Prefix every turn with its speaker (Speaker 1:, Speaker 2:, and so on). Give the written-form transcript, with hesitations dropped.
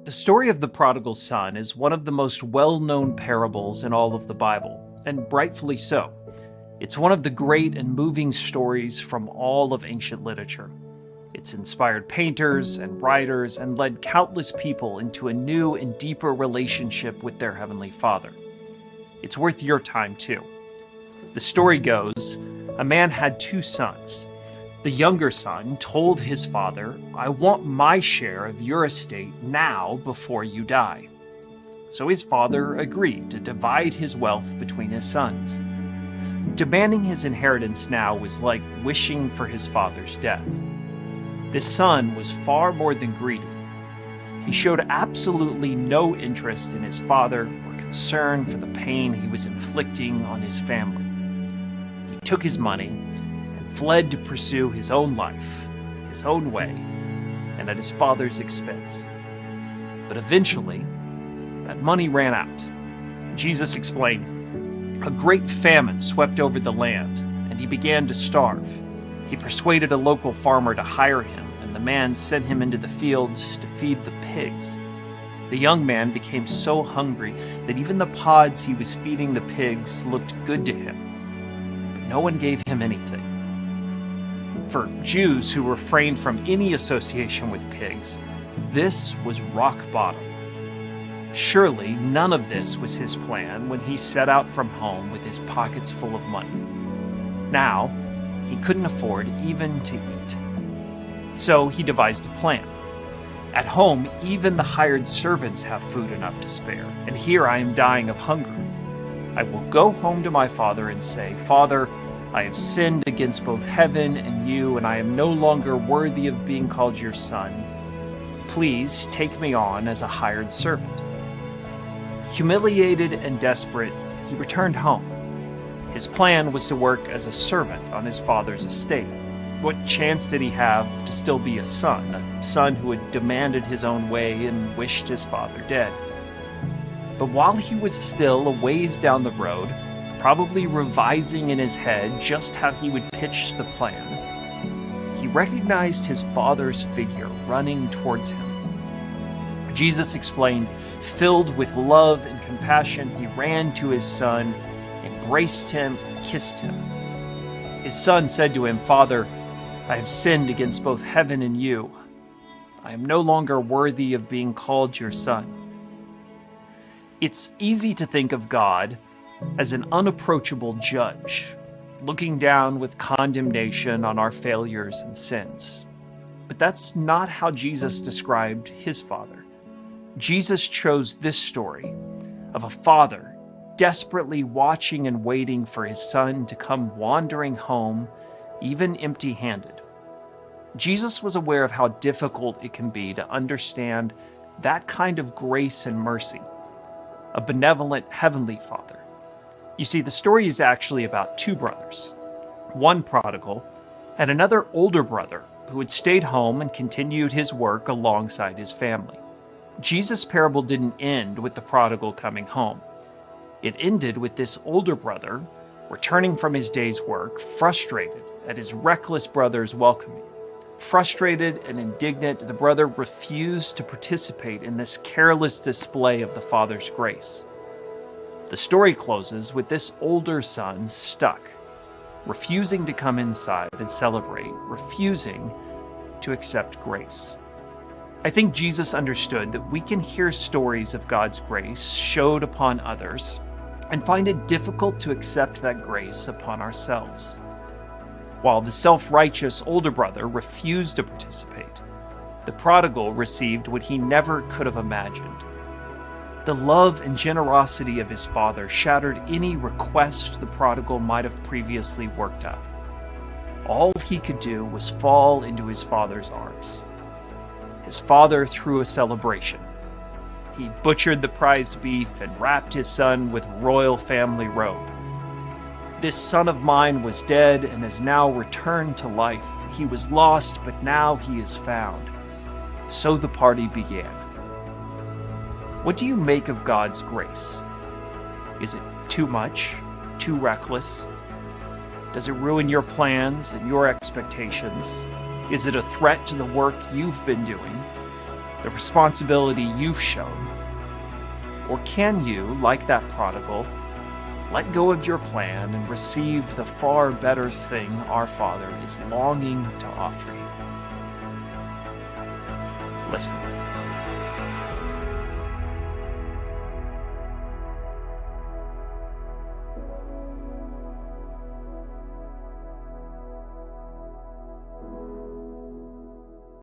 Speaker 1: The story of the prodigal son is one of the most well-known parables in all of the Bible, and rightfully so. It's one of the great and moving stories from all of ancient literature. It's inspired painters and writers and led countless people into a new and deeper relationship with their Heavenly Father. It's worth your time too. The story goes, a man had two sons. The younger son told his father, "I want my share of your estate now before you die." So his father agreed to divide his wealth between his sons. Demanding his inheritance now was like wishing for his father's death. This son was far more than greedy. He showed absolutely no interest in his father or concern for the pain he was inflicting on his family. He took his money fled to pursue his own life, his own way, and at his father's expense. But eventually, that money ran out. Jesus explained, a great famine swept over the land, and he began to starve. He persuaded a local farmer to hire him, and the man sent him into the fields to feed the pigs. The young man became so hungry that even the pods he was feeding the pigs looked good to him. But no one gave him anything. For Jews who refrained from any association with pigs, this was rock bottom. Surely none of this was his plan when he set out from home with his pockets full of money. Now, he couldn't afford even to eat. So he devised a plan. At home, even the hired servants have food enough to spare, and here I am dying of hunger. I will go home to my father and say, "Father, I have sinned against both heaven and you, and I am no longer worthy of being called your son. Please take me on as a hired servant." Humiliated and desperate, he returned home. His plan was to work as a servant on his father's estate. What chance did he have to still be a son who had demanded his own way and wished his father dead? But while he was still a ways down the road, probably revising in his head just how he would pitch the plan, he recognized his father's figure running towards him. Jesus explained, filled with love and compassion, he ran to his son, embraced him, and kissed him. His son said to him, "Father, I have sinned against both heaven and you. I am no longer worthy of being called your son." It's easy to think of God as an unapproachable judge, looking down with condemnation on our failures and sins. But that's not how Jesus described his Father. Jesus chose this story of a father desperately watching and waiting for his son to come wandering home, even empty-handed. Jesus was aware of how difficult it can be to understand that kind of grace and mercy, a benevolent heavenly Father. You see, the story is actually about two brothers, one prodigal and another older brother who had stayed home and continued his work alongside his family. Jesus' parable didn't end with the prodigal coming home. It ended with this older brother returning from his day's work, frustrated at his reckless brother's welcoming. Frustrated and indignant, the brother refused to participate in this careless display of the father's grace. The story closes with this older son stuck, refusing to come inside and celebrate, refusing to accept grace. I think Jesus understood that we can hear stories of God's grace showed upon others and find it difficult to accept that grace upon ourselves. While the self-righteous older brother refused to participate, the prodigal received what he never could have imagined. The love and generosity of his father shattered any request the prodigal might have previously worked up. All he could do was fall into his father's arms. His father threw a celebration. He butchered the prized beef and wrapped his son with royal family robe. "This son of mine was dead and has now returned to life. He was lost, but now he is found." So the party began. What do you make of God's grace? Is it too much? Too reckless? Does it ruin your plans and your expectations? Is it a threat to the work you've been doing? the responsibility you've shown? Or can you, like that prodigal, let go of your plan and receive the far better thing our Father is longing to offer you? Listen.